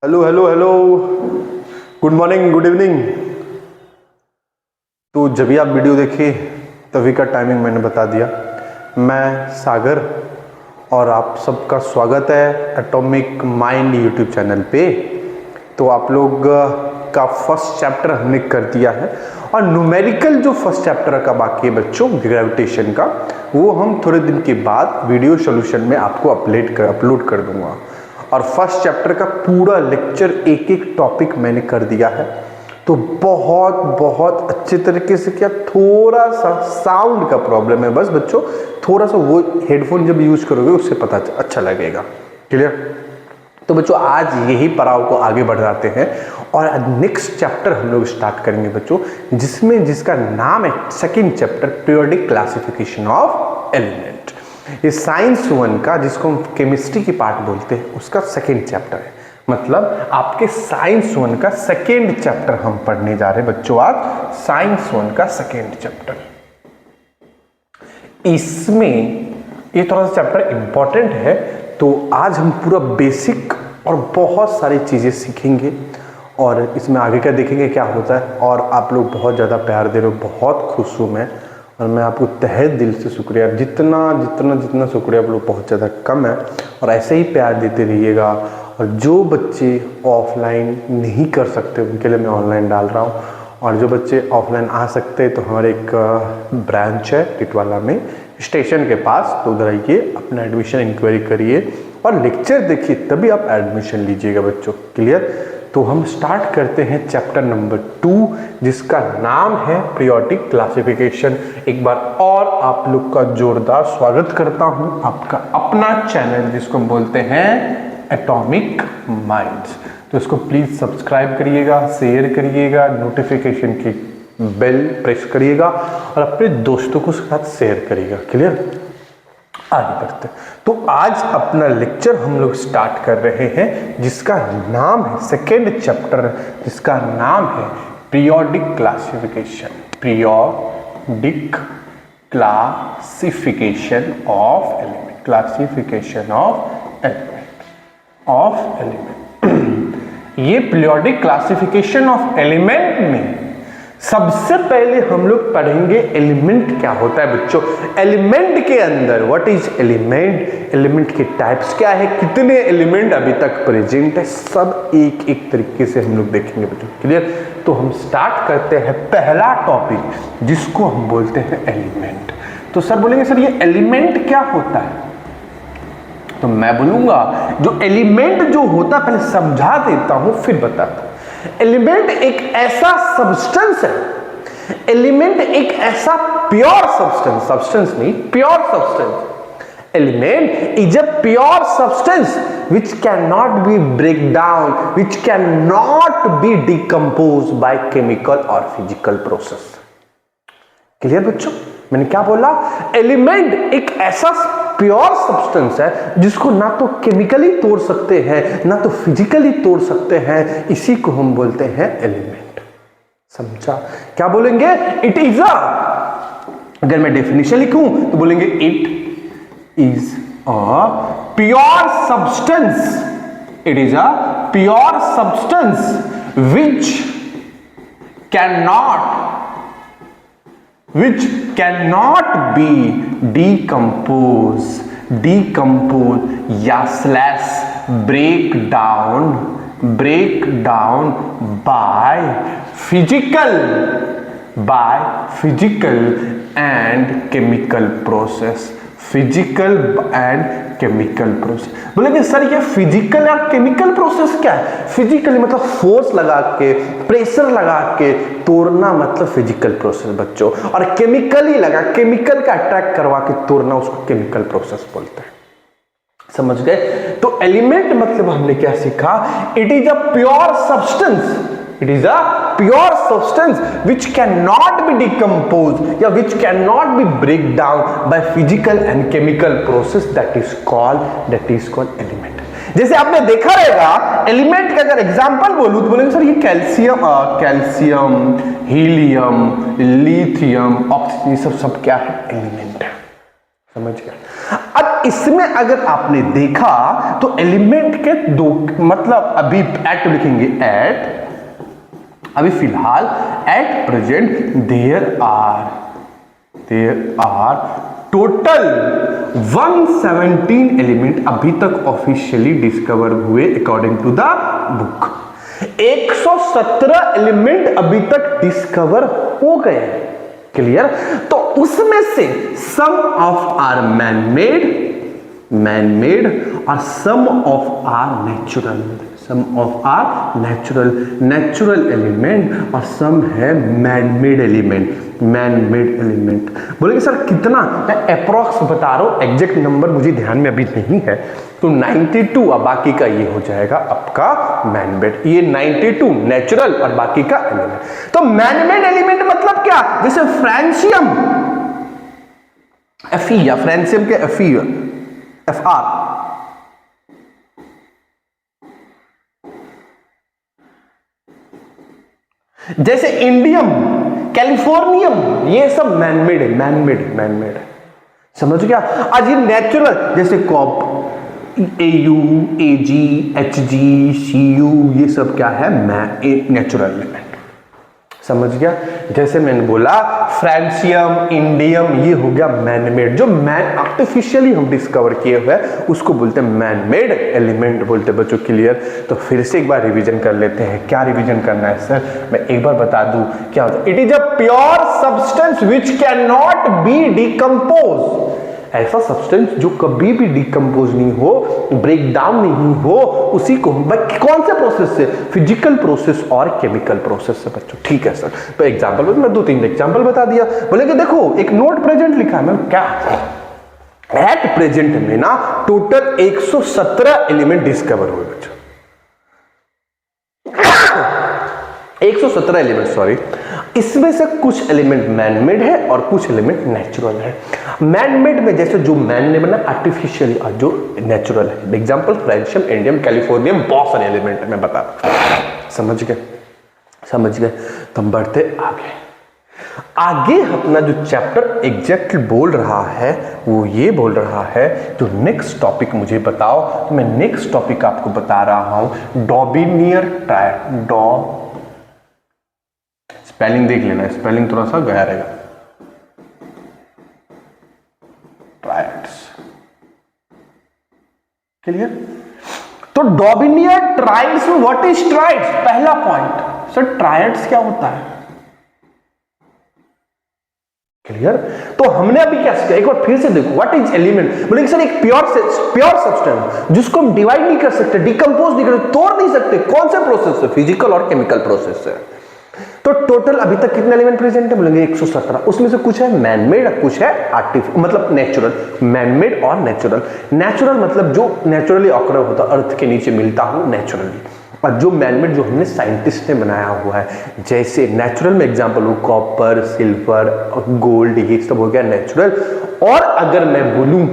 Hello hello hello, good morning, good evening. तो जब भी आप वीडियो देखे तभी का टाइमिंग मैंने बता दिया। मैं सागर और आप सबका स्वागत है एटॉमिक माइंड यूट्यूब चैनल पे। तो आप लोग का फर्स्ट चैप्टर हमने कर दिया है और न्यूमेरिकल जो फर्स्ट चैप्टर का बाकी है बच्चों, ग्रेविटेशन का, वो हम थोड़े दिन के बाद वीडियो सॉल्यूशन में आपको अपलोड कर दूंगा। और फर्स्ट चैप्टर का पूरा लेक्चर एक एक टॉपिक मैंने कर दिया है। तो बहुत बहुत अच्छे तरीके से किया। थोड़ा सा साउंड का प्रॉब्लम है बस बच्चों, थोड़ा सा वो हेडफोन जब यूज करोगे उससे पता अच्छा लगेगा। क्लियर? तो बच्चों आज यही पड़ाव को आगे बढ़ाते हैं और नेक्स्ट चैप्टर हम लोग स्टार्ट करेंगे बच्चों, जिसका नाम है second chapter, periodic classification of element. ये साइंस 1 का, जिसको हम केमिस्ट्री की पार्ट बोलते हैं, उसका सेकंड चैप्टर है। मतलब आपके साइंस 1 का सेकंड चैप्टर हम पढ़ने जा रहे हैं बच्चों आज, साइंस 1 का सेकंड चैप्टर। इसमें ये थोड़ा सा चैप्टर इंपॉर्टेंट है, तो आज हम पूरा बेसिक और बहुत सारी चीजें सीखेंगे और इसमें आगे का देखेंगे क्या होता है। और आप लोग बहुत ज़्यादा प्यार दे रहे हो, बहुत खुश हूँ मैं, और मैं आपको तहे दिल से शुक्रिया। जितना जितना जितना शुक्रिया आप लोग बहुत ज़्यादा कम है, और ऐसे ही प्यार देते रहिएगा। और जो बच्चे ऑफलाइन नहीं कर सकते उनके लिए मैं ऑनलाइन डाल रहा हूँ, और जो बच्चे ऑफलाइन आ सकते हैं तो हमारे एक ब्रांच है टिटवाला में, स्टेशन के पास, तो उधर आइए, अपना एडमिशन इंक्वायरी करिए और लेक्चर देखिए, तभी आप एडमिशन लीजिएगा बच्चों। क्लियर? तो हम स्टार्ट करते हैं चैप्टर नंबर 2, जिसका नाम है पीरियोडिक क्लासिफिकेशन। एक बार और आप लोग का जोरदार स्वागत करता हूं आपका अपना चैनल, जिसको हम बोलते हैं एटॉमिक माइंड्स। तो इसको प्लीज सब्सक्राइब करिएगा, शेयर करिएगा, नोटिफिकेशन की बेल प्रेस करिएगा और अपने दोस्तों को साथ शेयर करिएगा। क्लियर? आगे बढ़ते हैं। तो आज अपना लेक्चर हम लोग स्टार्ट कर रहे हैं, जिसका नाम है सेकेंड चैप्टर, जिसका नाम है periodic classification. Periodic classification of element, classification of element. ये पीरियोडिक क्लासिफिकेशन ऑफ एलिमेंट में सबसे पहले हम लोग पढ़ेंगे एलिमेंट क्या होता है बच्चों। एलिमेंट के अंदर व्हाट इज एलिमेंट, एलिमेंट के टाइप्स क्या है, कितने एलिमेंट अभी तक प्रेजेंट है, सब एक एक तरीके से हम लोग देखेंगे बच्चों। क्लियर? तो हम स्टार्ट करते हैं पहला टॉपिक, जिसको हम बोलते हैं एलिमेंट। तो सर बोलेंगे सर ये एलिमेंट क्या होता है, तो मैं बोलूंगा जो एलिमेंट जो होता है पहले समझा देता हूं फिर बताता हूं। एलिमेंट एक ऐसा सब्सटेंस है, एलिमेंट एक ऐसा प्योर सब्सटेंस, सब्सटेंस नहीं, pure substance. Element is a pure substance which cannot be break down, which cannot be decomposed by chemical or physical process. Clear बच्चों? मैंने क्या बोला? एलिमेंट एक ऐसा प्योर सब्सटेंस है जिसको ना तो केमिकली तोड़ सकते हैं ना तो फिजिकली तोड़ सकते हैं, इसी को हम बोलते हैं एलिमेंट। समझा? क्या बोलेंगे? इट इज अ, अगर मैं डेफिनेशन लिखूं तो बोलेंगे it is a pure substance, it is a pure substance which cannot be decompose या slash break down by physical and chemical process, physical and chemical process. बोलेंगे सर ये physical और chemical process क्या है? Physically मतलब force लगा के, pressure लगा के तोड़ना, मतलब फिजिकल प्रोसेस बच्चों। और केमिकली लगा, केमिकल का अटैक करवा के तोड़ना, उसको केमिकल प्रोसेस बोलते हैं। समझ गए? तो एलिमेंट मतलब हमने क्या सीखा? It is a pure substance, it is a pure substance which cannot be decomposed या which cannot be break down by physical and chemical process, that is called element। जैसे आपने देखा रहेगा एलिमेंट का अगर एग्जांपल बोलूं तो बोलेंगे सर ये कैल्शियम, हीलियम, लिथियम, ऑक्सीजन, सब क्या है? एलिमेंट है। समझ गया। अब इसमें अगर आपने देखा तो एलिमेंट के दो मतलब अभी एट लिखेंगे एट, अभी फिलहाल at present there are total 117 element अभी तक ऑफिशियली डिस्कवर हुए according to the book. 117 element अभी तक डिस्कवर हो गए। क्लियर? तो उसमें से some of are man made और some of are natural element और सम है मैन मेड एलिमेंट। बोलेंगे सर कितना? मैं अप्रॉक्स बता रहा हूं, एग्जैक्ट नंबर मुझे ध्यान में अभी नहीं है। तो 92 और बाकी का ये हो जाएगा आपका मैन मेड। ये 92 नेचुरल और बाकी का एलिमेंट। तो मैन मेड एलिमेंट मतलब क्या? जैसे फ्रांसियम Fe या फ्रांसियम के Fr, जैसे इंडियम, कैलिफोर्नियम, ये सब मैनमेड है। समझ गया? आज ये नेचुरल जैसे कॉप, AU, AG, HG, CU, ये सब क्या है? Natural element. समझ गया? जैसे मैंने बोला फ्रांसियम, इंडियम, ये हो गया मैनमेड, जो आर्टिफिशियली हम डिस्कवर किए हुए उसको बोलते हैं मैनमेड एलिमेंट बोलते हैं बच्चों। क्लियर? तो फिर से एक बार रिवीजन कर लेते हैं। क्या रिवीजन करना है सर? मैं एक बार बता दूं क्या होता है। It is a pure substance which can not be decompose. ऐसा सब्सटेंस जो कभी भी डिकम्पोज नहीं हो, ब्रेक डाउन नहीं हो, उसी को कौन से प्रोसेस से? फिजिकल प्रोसेस और केमिकल प्रोसेस से बच्चों। ठीक है सर? तो एग्जांपल मैं 2-3 एग्जांपल बता दिया। बोले कि देखो एक नोट प्रेजेंट लिखा है, मैं क्या एट प्रेजेंट में ना टोटल 117 एलिमेंट डिस्कवर हुए बच्चों। 117 एलिमेंट, सॉरी। इसमें से कुछ एलिमेंट मैनमेड है और कुछ एलिमेंट नेचुरल है। मैनमेड में जैसे जो मैन ने बना आर्टिफिशियल और जो नेचुरल है। एग्जांपल फ्रांसियम, इंडियम, कैलिफोर्नियम, बहुत सारे एलिमेंट मैं बता रहा। समझ गए? तो हम बढ़ते आगे अपना जो चैप्टर एग्जैक्ट बोल रहा है वो ये बोल रहा है, जो नेक्स्ट टॉपिक मुझे बताओ। तो मैं नेक्स्ट टॉपिक आपको बता रहा हूं डॉबिनियर ट्रायड। स्पेलिंग देख लेना, स्पेलिंग थोड़ा सा गया रहेगा। ट्रायड्स। क्लियर? तो डॉबिनियर ट्रायड्स में व्हाट इज ट्रायड्स? पहला पॉइंट सर, ट्रायड्स क्या होता है? क्लियर? तो हमने अभी क्या किया, एक बार फिर से देखो। What is element? बोलेंगे सर एक प्योर सब्सटेंस जिसको हम डिवाइड नहीं कर सकते, डिकम्पोज नहीं कर सकते, तोड़ नहीं सकते। कौन से प्रोसेस से? फिजिकल और केमिकल प्रोसेस से। तो टोटल अभी तक कितने एलिमेंट प्रेजेंट है? बोलेंगे 117। उसमें से कुछ है मैनमेड और कुछ है आर्टिफिशियल, मतलब नेचुरल। मैनमेड और नेचुरल मतलब जो नेचुरली ऑकर होता है, अर्थ के नीचे मिलता हो नेचुरली। और जो मैनमेड जो हमने साइंटिस्ट ने बनाया हुआ है, जैसे नेचुरल में एग्जांपल हो कॉपर, सिल्वर, गोल्ड, ये सब हो गया नेचुरल। और अगर मैं बोलूं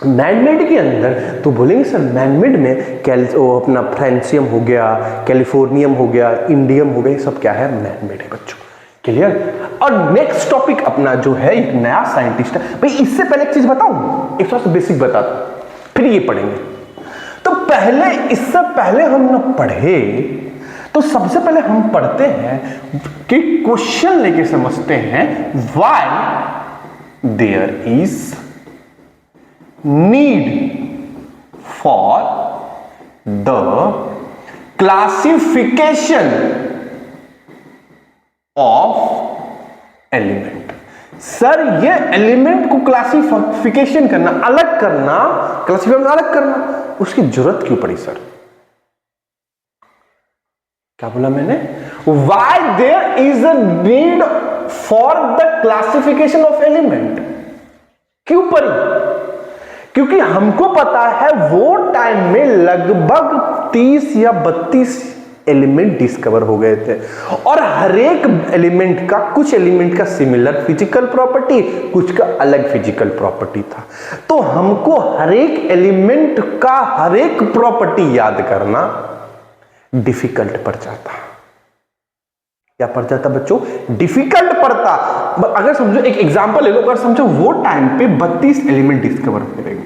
मैनमेड के अंदर तो बोलेंगे सर मैनमेड में अपना फ्रांसियम हो गया, कैलिफोर्नियम हो गया, इंडियम हो गया, ये सब क्या है? मैनमेड है बच्चों। क्लियर? और नेक्स्ट टॉपिक अपना जो है एक नया साइंटिस्ट है। भाई इससे पहले एक चीज बताऊं, एक थोड़ा बेसिक बता दूं, फिर ये पढ़ेंगे। तो इससे पहले हम ना पढ़े तो सबसे पहले हम पढ़ते हैं कि क्वेश्चन लेके समझते हैं why there is need for the classification of element। सर ये एलिमेंट को क्लासिफिकेशन करना, अलग करना, क्लासिफिकेशन अलग करना, उसकी जरूरत क्यों पड़ी सर? क्या बोला मैंने? Why there is a need for the classification of element? क्यों पड़ी? क्योंकि हमको पता है वो टाइम में लगभग 30 या 32 एलिमेंट डिस्कवर हो गए थे, और हर एक एलिमेंट का, कुछ एलिमेंट का सिमिलर फिजिकल प्रॉपर्टी, कुछ का अलग फिजिकल प्रॉपर्टी था। तो हमको हर एक एलिमेंट का हर एक प्रॉपर्टी याद करना डिफिकल्ट पड़ जाता। क्या पड़ जाता बच्चों, डिफिकल्ट पड़ता। अगर समझो एक एग्जांपल ले लो, अगर समझो वो टाइम पे 32 एलिमेंट डिस्कवर होते रहेंगे,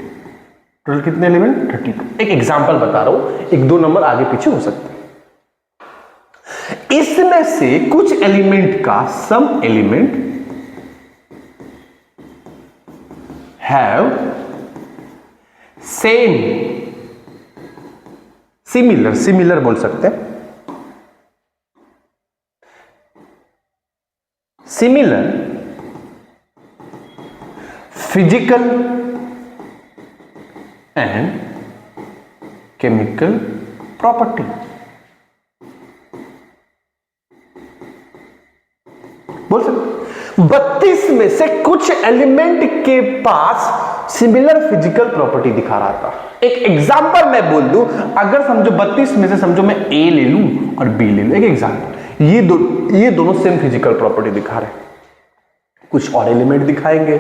टोटल कितने एलिमेंट, 32। एक एग्जांपल बता रहा हूं, एक दो नंबर आगे पीछे हो सकते हैं। इसमें से कुछ एलिमेंट का some element have same, similar बोल सकते हैं, similar physical and chemical property. बोल सकते 32 में से कुछ एलिमेंट के पास सिमिलर फिजिकल प्रॉपर्टी दिखा रहा था। एक एग्जांपल मैं बोल दूं, अगर समझो 32 में से समझो मैं ए ले लूं और बी ले लूं, एक एग्जांपल, ये दोनों सेम फिजिकल प्रॉपर्टी दिखा रहे हैं, कुछ और एलिमेंट दिखाएंगे,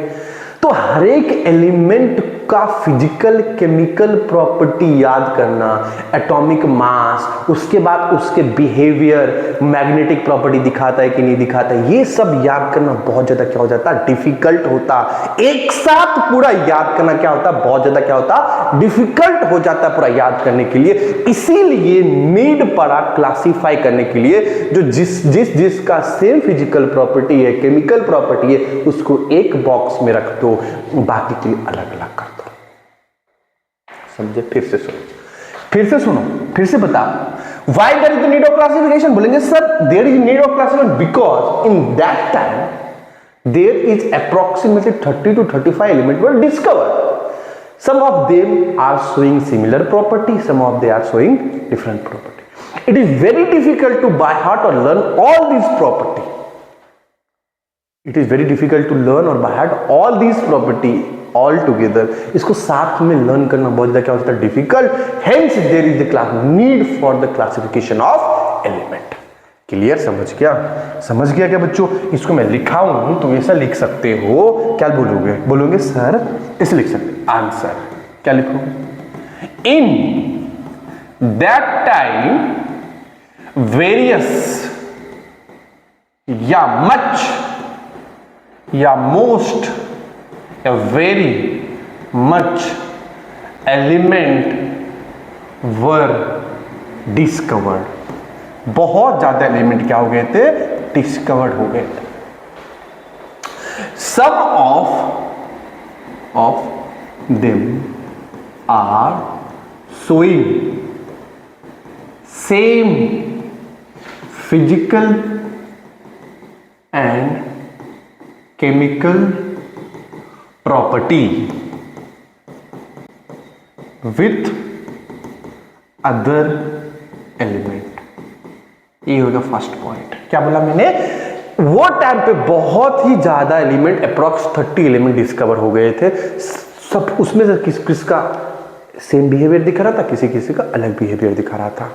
तो हर एक एलिमेंट का फिजिकल केमिकल प्रॉपर्टी याद करना, एटॉमिक मास, उसके बाद उसके बिहेवियर, मैग्नेटिक प्रॉपर्टी दिखाता है कि नहीं दिखाता है, ये सब याद करना बहुत ज्यादा क्या हो जाता है, डिफिकल्ट होता। एक साथ पूरा याद करना क्या होता है, बहुत ज्यादा क्या होता, डिफिकल्ट हो जाता है पूरा याद करने के लिए। इसीलिए नीड पड़ा क्लासिफाई करने के लिए, जो जिसका सेम फिजिकल प्रॉपर्टी है, केमिकल प्रॉपर्टी है, उसको एक बॉक्स में रख दो, बाकी के लिए अलग अलग कर दो। समझे? फिर से सुनो, फिर से बता, why there is the need of classification? बोलेंगे sir there is need of classification because in that time there is approximately 30 to 35 elements were discovered. Some of them are showing similar property, some of them are showing different property. It is very difficult to by heart or learn all these property. It is very difficult to learn or by heart all these property all together. इसको साथ में learn करना बहुत ज्यादा क्या होता है, difficult. Hence there is the class need for the classification of element. Clear? समझ गया क्या बच्चों? इसको मैं लिखाऊं तो ऐसा लिख सकते हो, क्या बोलोगे सर ऐसे लिख सकते, आंसर क्या लिखोगे, इन दैट टाइम वेरियस या मच या मोस्ट या very much element were discovered. बहुत ज्यादा एलिमेंट क्या हो गए थे, डिस्कवर्ड हो गए थे। Some of them are showing same physical and chemical property with other element. ये होगा फर्स्ट पॉइंट। क्या बोला मैंने, वो टाइम पे बहुत ही ज्यादा एलिमेंट, अप्रॉक्स 30 एलिमेंट डिस्कवर हो गए थे। सब उसमें से किसका सेम बिहेवियर दिखा रहा था, किसी का अलग बिहेवियर दिखा रहा था।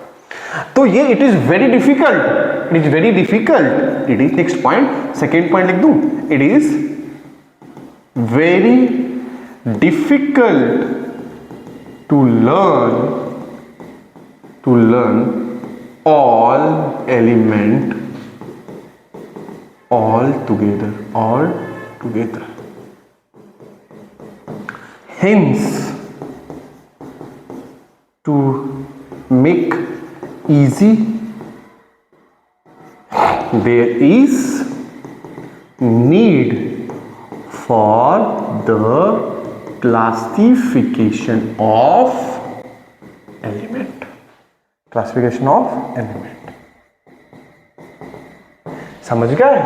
तो ये it is very difficult, it is next point, second point लिख दूं, it is very difficult to learn all element all together hence to make easy there is need for the classification of element. समझ गए?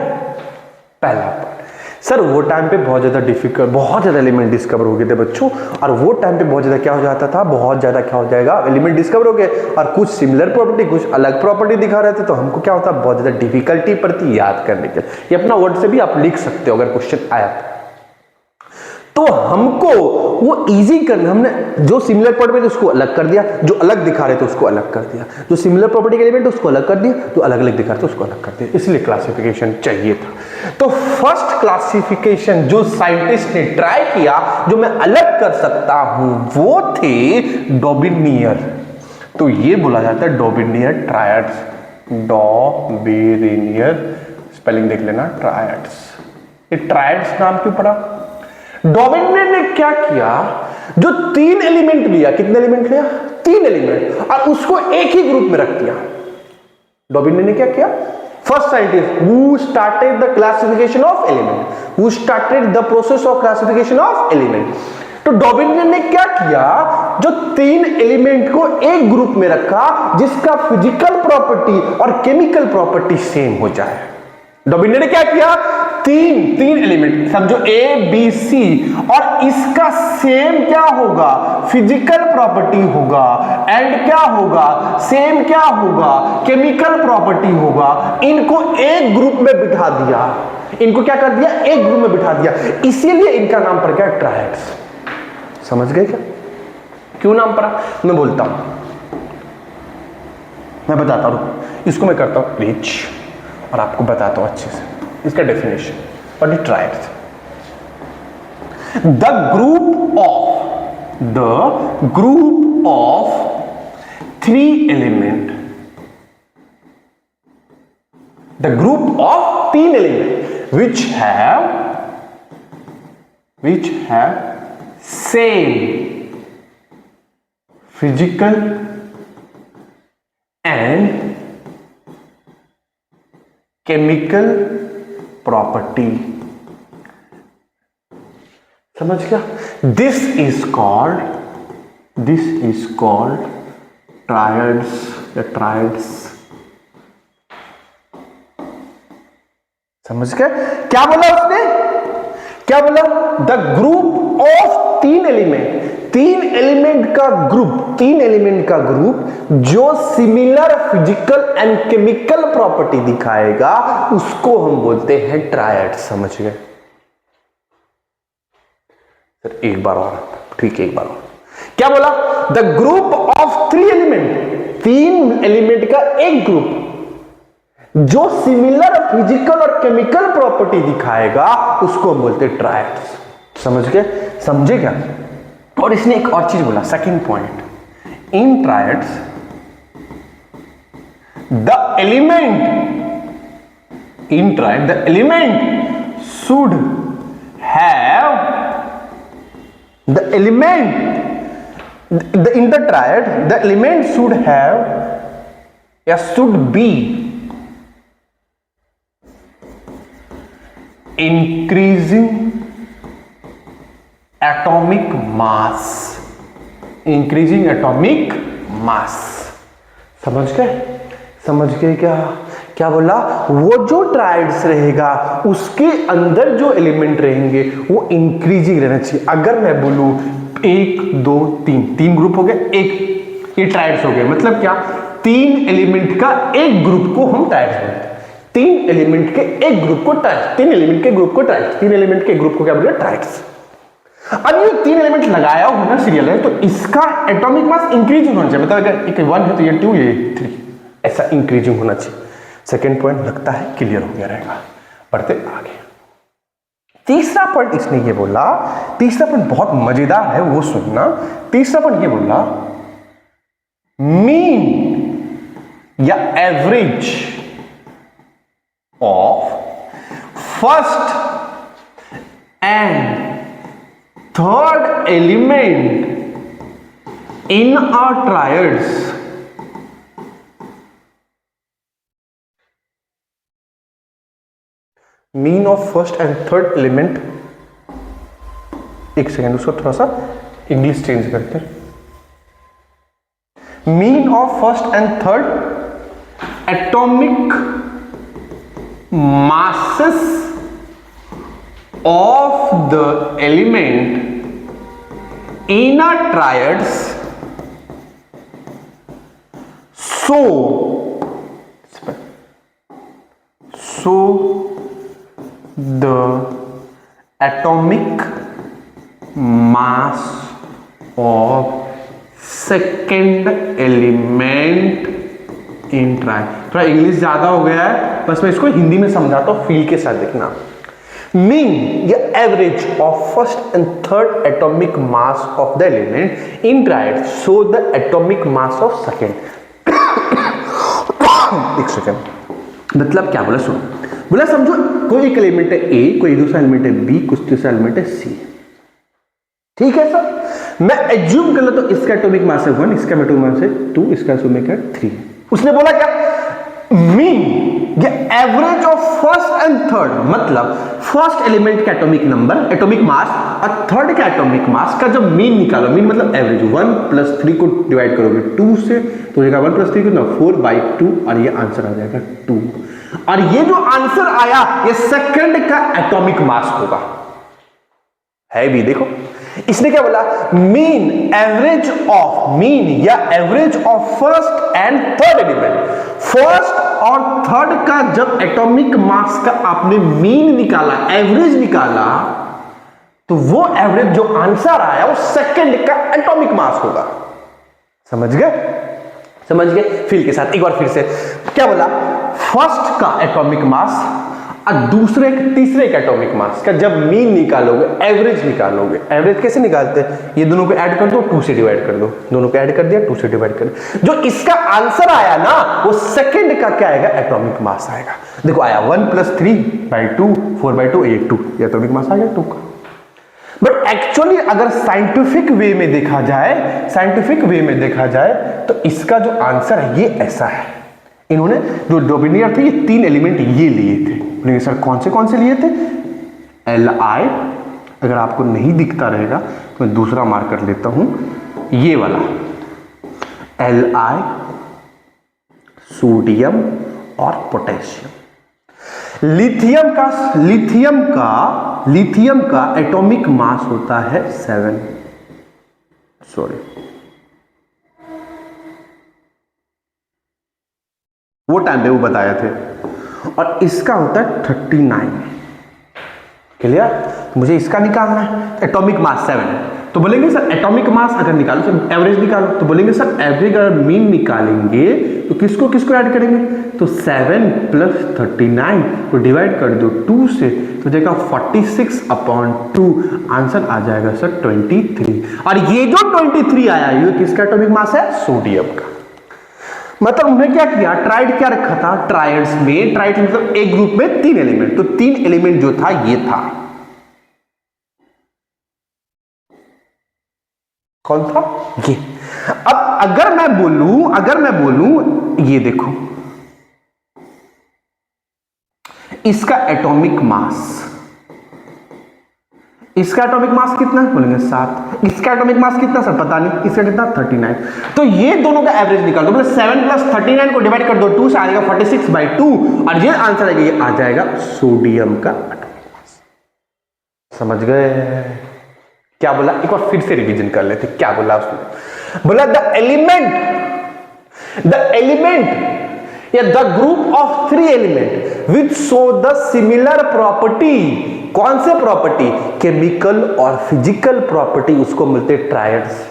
पहला part. Sir वो time पे बहुत ज्यादा difficult, बहुत ज्यादा एलिमेंट डिस्कवर हो गए थे बच्चों, और वो टाइम पे बहुत ज्यादा क्या हो जाता था, बहुत ज्यादा क्या हो जाएगा, एलिमेंट डिस्कवर हो गए और कुछ सिमिलर प्रॉपर्टी कुछ अलग प्रॉपर्टी दिखा रहे थे, तो हमको क्या होता, बहुत ज्यादा डिफिकल्टी पड़ती याद करने के लिए। ये अपना वर्ड से भी आप लिख सकते हो अगर क्वेश्चन आया तो। हमको वो इजी करना, हमने जो सिमिलर प्रॉपर्टी उसको अलग कर दिया, जो अलग दिखा रहे थे उसको अलग कर दिया, जो सिमिलर प्रॉपर्टी के एलिमेंट उसको अलग कर दिया, जो अलग अलग दिखा रहे थे उसको अलग कर दिया, इसलिए क्लासिफिकेशन चाहिए था। तो फर्स्ट क्लासिफिकेशन जो साइंटिस्ट ने ट्राई किया, जो मैं अलग कर सकता हूं, वो थे डॉबिनियर। तो ये बोला जाता है डॉबिनियर ट्रायड्स। डॉबेरेनियर, स्पेलिंग देख लेना, ट्रायड्स। ये ट्रायड्स नाम क्यों पड़ा? डॉबेरेनियर ने क्या किया, जो 3 एलिमेंट लिया, कितने एलिमेंट लिया? 3 एलिमेंट, और उसको एक ही ग्रुप में रख दिया। डॉबेरेनियर ने क्या किया? First scientist who started the classification of element, who started the process of classification of element. तो डॉबेरेनियर ने क्या किया, जो 3 एलिमेंट को एक ग्रुप में रखा जिसका फिजिकल प्रॉपर्टी और केमिकल प्रॉपर्टी सेम हो जाए। डॉबेरेनियर ने क्या किया, तीन एलिमेंट समझो ए बी सी, और इसका सेम क्या होगा, फिजिकल प्रॉपर्टी होगा, एंड क्या होगा, सेम क्या होगा, केमिकल प्रॉपर्टी होगा। इनको एक ग्रुप में बिठा दिया, इनको क्या कर दिया, एक ग्रुप में बिठा दिया, इसीलिए इनका नाम पड़ गया ट्रायड्स। समझ गए क्या, क्यों नाम पड़ा? मैं बोलता हूं, मैं बताता हूं, इसको मैं करता हूं रीच और आपको बताता हूं अच्छे से इसका definition. What is triads? The group of 3 element, the group of 3 element which have same physical and chemical property। समझ गया? This is called triads। समझ गए? क्या बोला उसने? क्या बोला? The group of 3 element, 3 element का ग्रुप जो similar physical and chemical property दिखाएगा उसको हम बोलते हैं ट्रायड। समझ गए सर? एक बार और, ठीक है, एक बार और। क्या बोला? The group of 3 element, 3 element का एक ग्रुप जो सिमिलर फिजिकल और केमिकल प्रॉपर्टी दिखाएगा उसको हम बोलते हैं ट्रायड्स। समझ गए? समझे क्या? और इसने एक और चीज बोला, second point, in triads the element should have in the triad the element should have या should be increasing atomic mass। समझ गए क्या? क्या बोला? वो जो ट्रायड्स रहेगा उसके अंदर जो एलिमेंट रहेंगे वो इंक्रीजिंग रहना चाहिए। अगर मैं बोलूं 1 2 3 ग्रुप हो गए, एक ये ट्रायड्स हो गए, मतलब क्या? 3 एलिमेंट का एक ग्रुप को हम ट्रायड्स बोलते हैं। 3 एलिमेंट के एक ग्रुप को ट्रायड्स, 3 एलिमेंट के ग्रुप को ट्रायड्स, 3 एलिमेंट के ग्रुप को क्या बोलते हैं? ट्रायड्स। अब ये 3 एलिमेंट लगाया हो ना सीरियल है, तो इसका एटॉमिक मास इंक्रीजिंग होना चाहिए। मतलब अगर एक 1 है तो ये 2, ये 3, ऐसा इंक्रीजिंग होना चाहिए। सेकेंड पॉइंट लगता है क्लियर हो गया रहेगा। बढ़ते आगे। तीसरा पॉइंट इसने ये बोला, तीसरा पॉइंट बहुत मजेदार है, वो सुनना। तीसरा पॉइंट ये बोला, मीन या average of first and third element in a triads mean of first and third element. एक सेकेंड, उसको थोड़ा सा इंग्लिश चेंज करते हैं। Mean of first and third atomic masses of the element in a triads so the atomic mass of second element in triad. थोड़ा English ज्यादा हो गया है, बस मैं इसको हिंदी में समझाता हूं, फील के साथ देखना। मीन या average of first and third atomic mass of the element in triad so the atomic mass of second एक सेकेंड, मतलब क्या बोला सुनो, बोला समझो कोई एक एलिमेंट है ए, कोई दूसरा एलिमेंट है बी, कुछ तीसरा एलिमेंट है सी, ठीक है सर। मैं एज्यूम कर लेता हूं इसका एटॉमिक मास है 1, इसका एटॉमिक मास है 2, इसका एटॉमिक है 3। उसने बोला क्या, मीन या average of first and third, मतलब फर्स्ट एलिमेंट का एटॉमिक नंबर, एटॉमिक मास और थर्ड का एटॉमिक मास का जब मीन निकालो, मीन मतलब एवरेज, 1 + 3 को डिवाइड करोगे 2 से तो हो जाएगा 1 + 3 कितना 4/2 और ये आंसर आ जाएगा 2। और ये जो आंसर आया ये सेकंड का एटॉमिक मास होगा, है भी देखो। इसने क्या बोला, मीन एवरेज ऑफ, मीन या average of first and third element, first और थर्ड का जब एटॉमिक मास का आपने मीन निकाला, एवरेज निकाला, तो वो एवरेज जो आंसर आया वो सेकंड का एटॉमिक मास होगा। समझ गए, समझ गए। फील के साथ एक बार फिर से क्या बोला, फर्स्ट का एटॉमिक मास और दूसरे तीसरे का एटॉमिक मास का जब मीन निकालोगे, एवरेज निकालोगे, एवरेज कैसे निकालते हैं, ये दोनों को ऐड कर दो, 2 से डिवाइड कर दो, दोनों को ऐड कर दिया, 2 से डिवाइड कर दो, जो इसका आंसर आया ना वो सेकंड का क्या आएगा, एटॉमिक मास आएगा। देखो आया 1 + 3/2 4/2 ये 2, ये एटॉमिक मास आ गया 2 का। बट एक्चुअली अगर साइंटिफिक वे में देखा जाए, साइंटिफिक वे में देखा जाए तो इसका जो आंसर है ये ऐसा है। इन्होंने जो डोमिनियर थे ये 3 एलिमेंट ये लिए थे, सर कौन से लिए थे, Li, अगर आपको नहीं दिखता रहेगा तो मैं दूसरा मार्क कर लेता हूं, ये वाला Li, सोडियम और पोटेशियम। लिथियम का एटॉमिक मास होता है 7, सॉरी वो टाइम पे वो बताया थे, और इसका होता है 39। क्लियर, मुझे इसका निकालना है, एटॉमिक मास 7, तो बोलेंगे सर एटॉमिक मास अगर निकालो सर एवरेज निकालो, तो बोलेंगे सर एवरेज अगर मीन निकालेंगे तो किसको किसको ऐड करेंगे, तो 7 + 39 को डिवाइड कर दो 2 से तो जाएगा 46/2, आंसर आ जाएगा सर 23। और ये जो 23 आया ये किसका एटॉमिक मास है, सोडियम का। मतलब उन्होंने क्या किया, ट्राइड क्या रखा था, ट्राइड्स में, ट्राइड मतलब एक ग्रुप में 3 एलिमेंट, तो 3 एलिमेंट जो था ये था, कौन था ये। अब अगर मैं बोलूं ये देखो इसका एटॉमिक मास, इसका एटॉमिक मास कितना बोलेंगे 7, इसका एटॉमिक मास कितना सर पता नहीं, इसका कितना 39, तो ये दोनों का एवरेज निकाल दो, मतलब 7 + 39 को डिवाइड कर दो 2 से आ जाएगा 46/2 और ये आंसर आएगा, ये आ जाएगा सोडियम का एटॉमिक मास। समझ गए क्या बोला, एक बार फिर से रिवीजन कर लेते, क्या बोला उसने, बोला द एलिमेंट या the group of 3 element which show the similar property, कौन से प्रॉपर्टी, केमिकल और फिजिकल प्रॉपर्टी, उसको मिलते ट्रायड्स।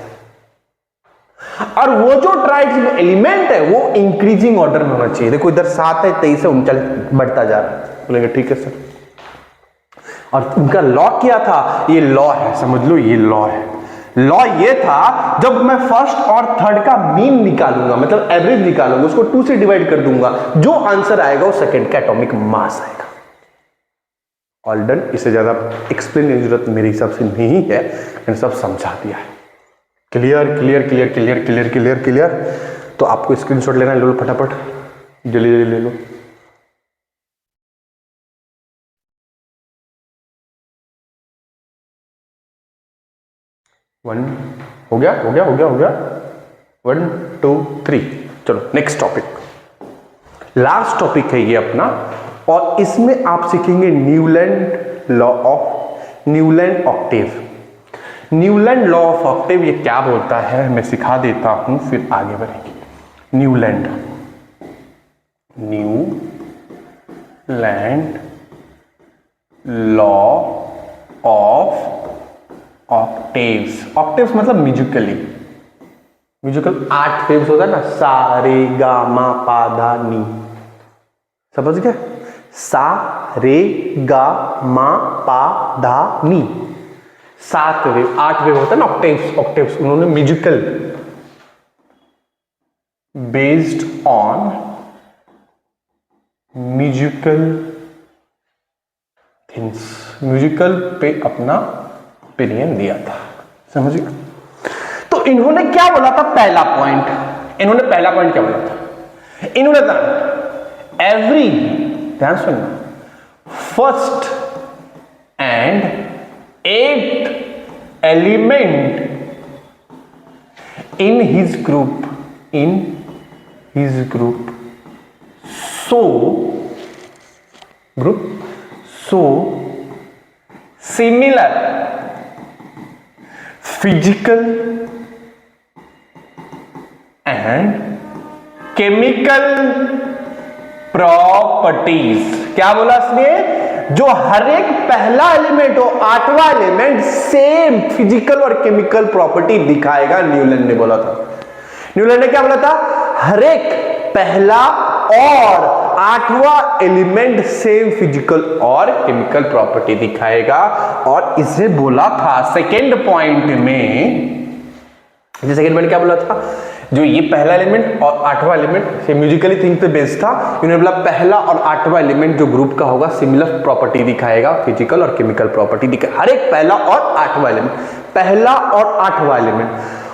और वो जो ट्रायड्स में एलिमेंट है वो इंक्रीजिंग ऑर्डर में होना चाहिए। देखो इधर 7 है, 23 है, 39 बढ़ता जा रहा है, बोलेंगे ठीक है सर। और उनका लॉ क्या था, ये लॉ है, समझ लो ये लॉ है। लॉ ये था जब मैं फर्स्ट और थर्ड का मीन निकालूंगा, मतलब एवरेज निकालूंगा, उसको 2 से डिवाइड कर दूंगा, जो आंसर आएगा वो सेकंड का एटॉमिक मास आएगा। ऑल डन, इससे ज्यादा एक्सप्लेन की जरूरत मेरे हिसाब से नहीं है, मैंने सब समझा दिया है। Clear clear clear clear clear clear clear. तो आपको स्क्रीनशॉट लेना है, लो फटाफट, जल्दी जल्दी ले लो। वन हो गया 1 2 3। चलो नेक्स्ट टॉपिक, लास्ट टॉपिक है ये अपना, और इसमें आप सीखेंगे Newland law of Newland octave. Newland law of octave ये क्या बोलता है मैं सिखा देता हूं, फिर आगे बढ़ेंगे। Newland law of octaves. Octaves मतलब म्यूजिकल 8 वेव्स होता है ना, सा रे गा मा पा धा नी, समझ गए, सा रे गा मा पा धा नी, 7 वेव 8 वेव होता है ना ऑक्टेव्स। उन्होंने musical based on musical things, musical पे अपना ओपिनियन दिया था, समझिए। तो इन्होंने क्या बोला था, पहला पॉइंट, इन्होंने पहला पॉइंट क्या बोला था, इन्होंने कहा एवरी, ध्यान सुनना, first and eight element in his group so similar physical and chemical properties। क्या बोला इसने, जो हर एक पहला एलिमेंट हो, आठवां एलिमेंट सेम फिजिकल और केमिकल प्रॉपर्टी दिखाएगा, न्यूलैंड ने बोला था। न्यूलैंड ने क्या बोला था, हर एक पहला और आठवां एलिमेंट सेम फिजिकल और केमिकल प्रॉपर्टी दिखाएगा। और इसे बोला था सेकेंड पॉइंट में, सेकेंड पॉइंट क्या बोला था, जो ये पहला एलिमेंट और आठवां एलिमेंट से म्यूजिकली थिंग पे बेस्ड था, इन्होंने बोला पहला और आठवां एलिमेंट जो ग्रुप का होगा सिमिलर प्रॉपर्टी दिखाएगा, फिजिकल और केमिकल प्रॉपर्टी दिखाएगा, हर एक पहला और आठवां एलिमेंट, पहला और आठवां एलिमेंट।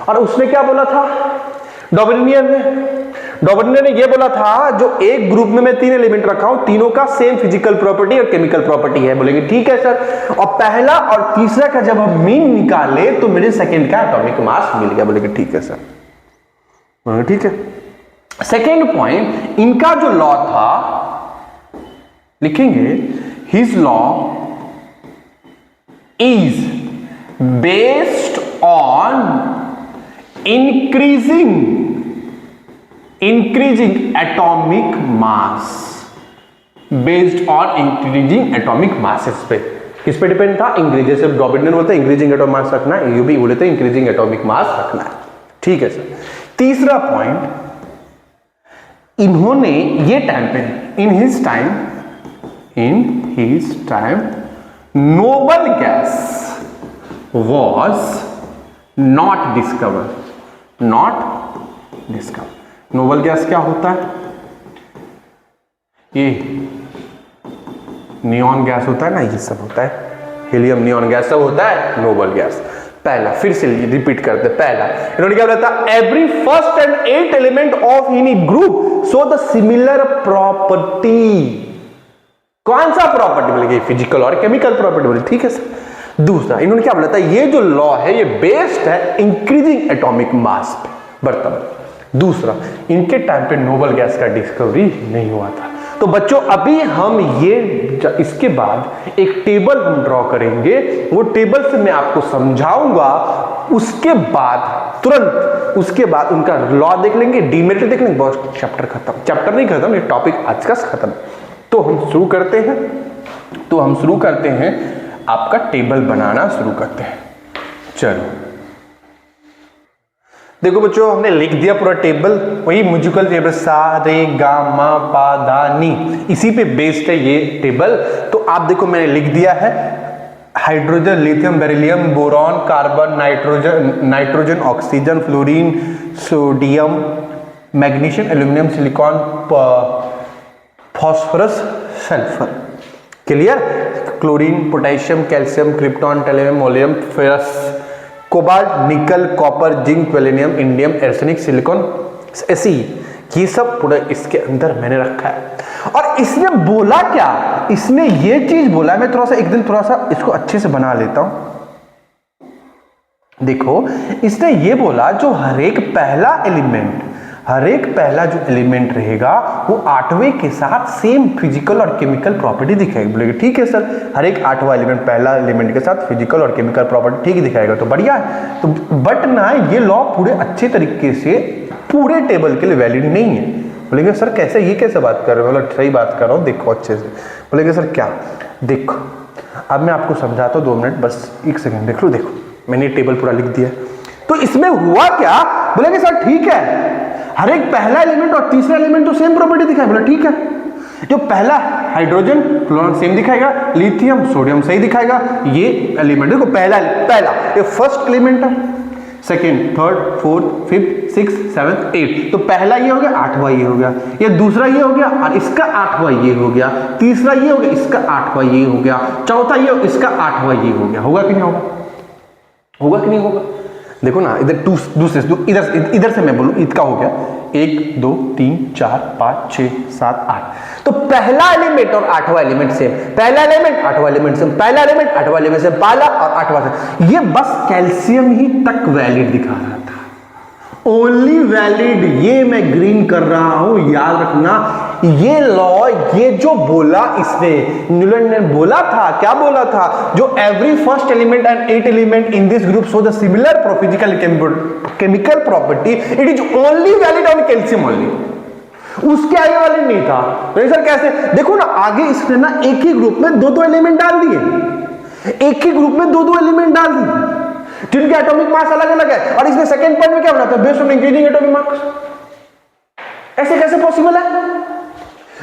और उसने क्या बोला था, डॉबर्नियर ने ये बोला था, जो एक ग्रुप में मैं 3 एलिमेंट रखा हूं, तीनों का सेम फिजिकल प्रॉपर्टी और केमिकल प्रॉपर्टी है। बोलेंगे ठीक है सर, और पहला और तीसरा का जब हम मीन निकाले तो मेरे सेकेंड का एटॉमिक मास मिल गया। बोलेंगे ठीक है सर, ठीक है। सेकेंड पॉइंट, इनका जो लॉ था, लिखेंगे his law is based on increasing atomic mass, based on increasing atomic masses पे। किस पे डिपेंड था, इंक्रीज, जैसे डॉबर्नियर बोलते हैं इंक्रीजिंग एटॉमिक मास रखना है, यूबी बोले तो इंक्रीजिंग एटॉमिक मास रखना है। ठीक है सर। तीसरा पॉइंट, इन्होंने ये टाइम पे, in his time noble gas was not discover. Noble gas क्या होता है, ये नियॉन गैस होता है ना, ये सब होता है, हीलियम, नियॉन गैस सब होता है नोबल गैस। पहला, फिर से रिपीट करते, पहला इन्होंने क्या बोला था, every first and 8 element of any group so the similar property. कौन सा प्रॉपर्टी बोलेंगे, फिजिकल और केमिकल प्रॉपर्टी बोले, ठीक है सर। दूसरा, इन्होंने क्या बोला था, ये जो लॉ है ये बेस्ड है इंक्रीजिंग एटॉमिक मास पे, बर्तन। दूसरा, इनके टाइम पे नोबल गैस का डिस्कवरी नहीं हुआ था। तो बच्चों अभी हम ये, इसके बाद एक टेबल हम ड्रॉ करेंगे, वो टेबल से मैं आपको समझाऊंगा, उसके बाद तुरंत उसके बाद उनका लॉ देख लेंगे, डीमेरिट देख लेंगे, बहुत चैप्टर खत्म, चैप्टर नहीं खत्म, ये टॉपिक आज का खत्म। तो हम शुरू करते हैं, आपका टेबल बनाना शुरू करते हैं। चलो देखो बच्चों, हमने लिख दिया पूरा टेबल, वही म्यूजिकल टेबल, सा रे गा मा पा धा नी, इसी पे बेस्ड है ये टेबल। तो आप देखो मैंने लिख दिया है, hydrogen, lithium, beryllium, boron, carbon, nitrogen, oxygen, fluorine, sodium, magnesium, aluminium, silicon, phosphorus, sulphur. Clear? Chlorine, potassium, calcium, krypton, thallium, मोलियम, ferrous, cobalt, nickel, copper, zinc, वेलेनियम, इंडियम, एर्सेनिक, सिलिकॉन, ऐसी ये सब पूरा इसके अंदर मैंने रखा है। और इसने बोला क्या, इसने ये चीज बोला, मैं थोड़ा सा एक दिन थोड़ा सा इसको अच्छे से बना लेता हूं। देखो इसने ये बोला, जो हर एक पहला जो एलिमेंट रहेगा वो 8वें के साथ सेम फिजिकल और केमिकल प्रॉपर्टी दिखाएगा। बोलेगा ठीक है सर, हर एक 8वां एलिमेंट पहला एलिमेंट के साथ फिजिकल और केमिकल प्रॉपर्टी ठीक दिखाएगा, तो बढ़िया है। तो बट ना, ये लॉ पूरे अच्छे तरीके से पूरे टेबल के लिए वैलिड नहीं है। बोलेंगे सर कैसे, ये कैसे बात कर रहे हो, मतलब सही बात कर रहा हूँ, देखो अच्छे से। बोलेंगे सर क्या, देखो अब मैं आपको समझाता हूँ, 2 मिनट बस, 1 सेकेंड देख लो। देखो मैंने टेबल पूरा लिख दिया, तो इसमें हुआ क्या, बोलेंगे सर ठीक है, हर एक पहला एलिमेंट और तीसरा एलिमेंट तो सेम प्रॉपर्टी दिखाएगा। बोला ठीक है, जो पहला हाइड्रोजन, फ्लोरीन सेम दिखाएगा, लिथियम, सोडियम सही दिखाएगा। ये एलिमेंट देखो, पहला ये फर्स्ट एलिमेंट है, second, third, fourth, fifth, six, seven, eight. तो पहला ये हो गया, आठवां ये हो गया, ये दूसरा ये हो गया और इसका आठवां ये हो गया, तीसरा ये हो गया, इसका आठवां ये हो गया, चौथा ये, इसका आठवां ये हो गया। होगा कि नहीं होगा? होगा कि नहीं होगा? देखो ना, इधर दूसरे इधर से मैं बोलूं, इसका हो गया 1 2 3 4 5 6 7 8। तो पहला एलिमेंट और आठवां एलिमेंट सेम, पहला एलिमेंट आठवां एलिमेंट सेम, पहला एलिमेंट आठवां एलिमेंट सेम, पहला और आठवां सेम। ये बस कैल्शियम ही तक वैलिड दिखा रहा था, ओनली वैलिड। ये मैं ग्रीन कर रहा हूं, याद रखना। ये लॉ, ये जो बोला इसने, न्यूटन ने बोला था, क्या बोला था? जो every first element and 8 element in this group show the similar physical chemical property, it is only valid on calcium only. उसके आगे वाले नहीं था। तो सर कैसे? देखो ना, आगे इसने ना एक ही ग्रुप में दो एलिमेंट डाल दिए, एक ही ग्रुप में दो एलिमेंट डाल दिए जिनके एटॉमिक मास अलग अलग है। और इसमें सेकंड पॉइंट में क्या बनाता है? Based on increasing atomic mass. ऐसे कैसे पॉसिबल है?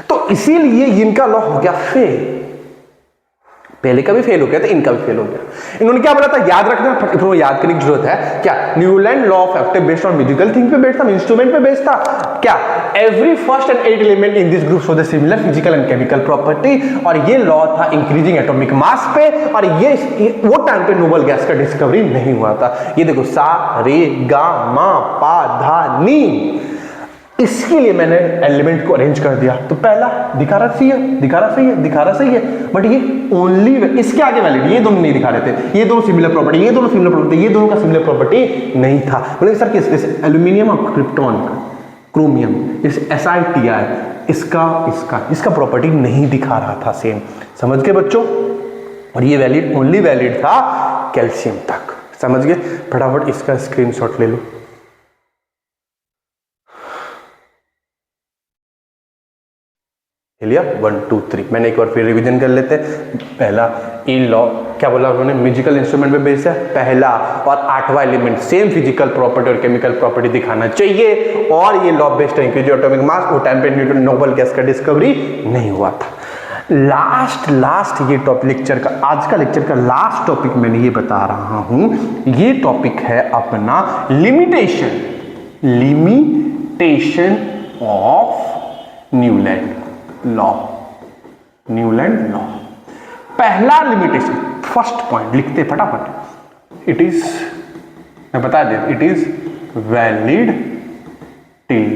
तो इसीलिए इनका लॉ हो गया फेल। पहले का भी फेल हो गया था, इनका भी फेल हो गया। इन्होंने क्या बोला था? याद रखना, तो याद करने की जरूरत है। क्या? Newland law of active based on physical thing पे बेस्ड था, इंस्ट्रूमेंट पे बेस्ड था। क्या? Every first and 8 element in this group show the similar physical and chemical property. और ये लॉ था इंक्रीजिंग एटॉमिक मास पे। और ये वो टाइम पे नोबल गैस का डिस्कवरी नहीं हुआ था। ये देखो, सा रे गा मा पा धा नी, इसके लिए मैंने एलिमेंट को अरेंज कर दिया। तो पहला दिखा रहा सही है, दिखा रहा सही है, दिखा रहा सही है, बट ये ओनली इसके आगे वैलिड, ये दोनों नहीं दिखा रहे थे। ये दोनों सिमिलर प्रॉपर्टी, ये दोनों सिमिलर प्रॉपर्टी, ये दोनों का सिमिलर प्रॉपर्टी नहीं था। बोले सर किस? एल्यूमिनियम और क्रिप्टॉन का, क्रोमियम, इस SiTi, इसका प्रॉपर्टी नहीं दिखा रहा था सेम। समझ गए बच्चों? और ये वैलिड, ओनली वैलिड था कैल्शियम तक। समझ गए? फटाफट इसका स्क्रीनशॉट ले लो। लिया 1 2 3। मैंने एक बार फिर रिवीजन कर लेते हैं। पहला ई लॉ क्या बोला उन्होंने? म्यूजिकल इंस्ट्रूमेंट पे बेस्ड है। पहला और आठवां एलिमेंट सेम फिजिकल प्रॉपर्टी और केमिकल प्रॉपर्टी दिखाना चाहिए। और ये लॉ बेस्ड है इंक्रीज एटॉमिक मास। वो टाइम पे न्यूटन नोबल गैस का डिस्कवरी नहीं हुआ था। लास्ट ये टॉपिक लेक्चर का, आज का लेक्चर का लास्ट टॉपिक मैंने ये बता रहा हूं। ये टॉपिक है अपना लिमिटेशन ऑफ न्यूलैंड लॉ। पहला लिमिटेशन, फर्स्ट पॉइंट लिखते फटाफट। इट इज, मैं बता दे, it is valid till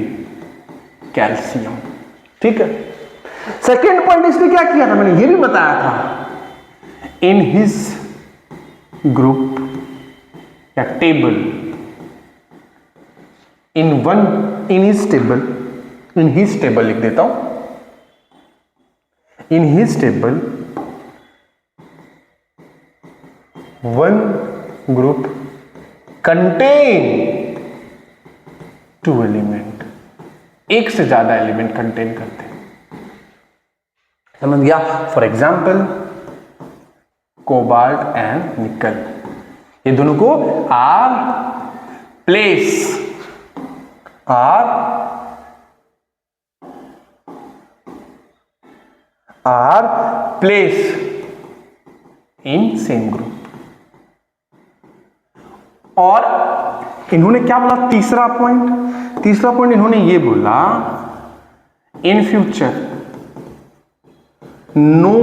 calcium. ठीक है। सेकेंड पॉइंट इसने क्या किया था? मैंने ये भी बताया था, इन हिज ग्रुप या टेबल, इन हिज टेबल लिख देता हूं। In his table, one group contain 2 element, एक से ज्यादा एलिमेंट कंटेन करते हैं। समझ गया? फॉर एग्जाम्पल कोबाल्ट एंड निकल, ये दोनों को are place in same group. और इन्होंने क्या बोला? तीसरा पॉइंट इन्होंने ये बोला, in future no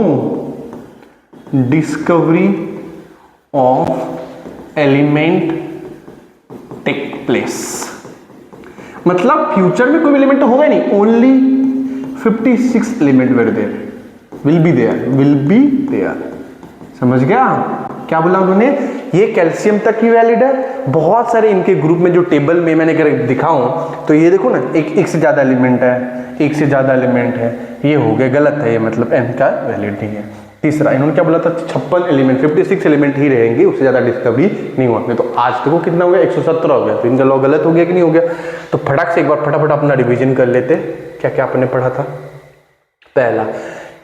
discovery of element take place. मतलब फ्यूचर में कोई एलिमेंट तो होगा नहीं, only 56 element will be there. समझ गया? क्या बोला उन्होंने? ये कैल्शियम तक ही वैलिड है। बहुत सारे इनके ग्रुप में जो टेबल में मैंने अगर दिखाऊं तो ये देखो ना, एक से ज्यादा एलिमेंट है, ये हो गया, गलत है ये, मतलब एम का वैलिड नहीं है। तीसरा इन्होंने क्या बोला था? 56 एलिमेंट, 56 एलिमेंट ही रहेंगे, उससे ज्यादा डिस्कवरी नहीं हुआ। तो आज देखो कितना हो गया? 117 हो गया। तो इनका लॉ गलत हो गया कि नहीं हो गया? तो फटाक से एक बार फटाफट अपना रिवीजन कर लेते। क्या क्या आपने पढ़ा था? पहला,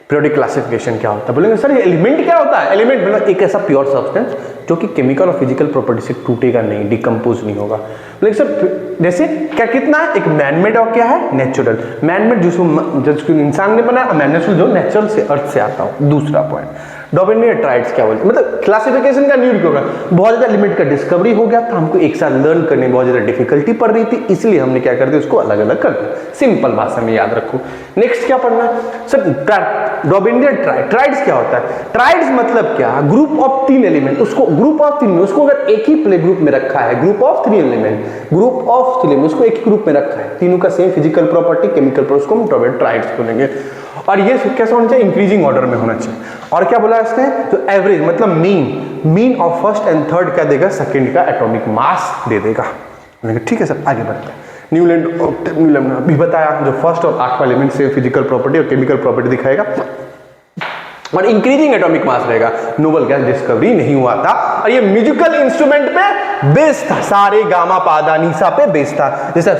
पीरियोडिक क्लासिफिकेशन क्या होता है? बोलेंगे सर ये एलिमेंट क्या होता है? एलिमेंट मतलब एक ऐसा प्योर सब्सटेंस जो कि केमिकल और फिजिकल प्रॉपर्टी से टूटेगा नहीं, डिकम्पोज नहीं होगा। बोलेंगे सर जैसे क्या, कितना है? एक मैनमेड और क्या है? नेचुरल। मैनमेड जिसको इंसान ने बनाया, मैन नेचुरल जो नेचुरल से, अर्थ से आता हो। दूसरा पॉइंट, डॉबिनियट्राइड्स क्या बोलते हैं, मतलब क्लासिफिकेशन का न्यू होगा, बहुत ज्यादा एलिमेंट का डिस्कवरी हो गया था, हमको एक साथ लर्न करने में बहुत ज्यादा डिफिकल्टी पड़ रही थी, इसलिए हमने क्या कर दिया, उसको अलग अलग कर दिया। सिंपल भाषा में याद रखो। नेक्स्ट क्या पढ़ना है सर, डॉबिनियट्राइड। ट्राइड्स क्या होता है? ट्राइड्स मतलब क्या, ग्रुप ऑफ 3 एलिमेंट, उसको ग्रुप ऑफ 3 में, उसको अगर एक ही प्ले ग्रुप में रखा है, group of 3 element, group of 3 में उसको एक ही ग्रुप में रखा है, तीनों का same physical property, chemical property, उसको हम डॉबिनियट्राइड्स बोलेंगे। और ये कैसा होना चाहिए, इंक्रीजिंग ऑर्डर में होना चाहिए। और क्या बोला इसने, तो एवरेज मतलब mean of first and third क्या देगा, सेकंड का एटॉमिक मास दे देगा। ठीक है सर, आगे बढ़ते हैं। न्यूलैंड भी बताया, जो फर्स्ट और 8वां एलिमेंट से फिजिकल प्रॉपर्टी और केमिकल प्रॉपर्टी दिखाएगा, और इंक्रीजिंग एटॉमिक मास रहेगा। नोबल गैस डिस्कवरी नहीं हुआ था, और ये म्यूजिकल इंस्ट्रूमेंट पे बेस्ड था, सारे गामा पादा नीसा पे बेस्ड था। जैसे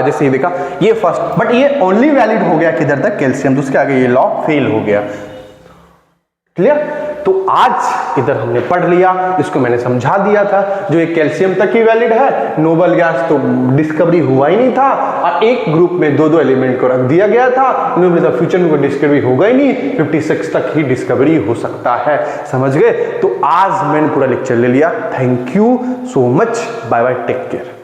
जैसे ये देखा, ये फर्स्ट, बट ये ओनली वैलिड हो गया किधर तक, कैल्शियम, तो उसके आगे ये लॉ फेल हो गया। क्लियर? तो आज इधर हमने पढ़ लिया, इसको मैंने समझा दिया था, जो एक कैल्शियम तक ही वैलिड है, नोबल गैस तो डिस्कवरी हुआ ही नहीं था, और एक ग्रुप में 2-2 एलिमेंट को रख दिया गया था, उन्होंने फ्यूचर में कोई डिस्कवरी होगा ही नहीं, 56 तक ही डिस्कवरी हो सकता है। समझ गए? तो आज मैंने पूरा लेक्चर ले लिया। Thank you so much, bye bye, take care.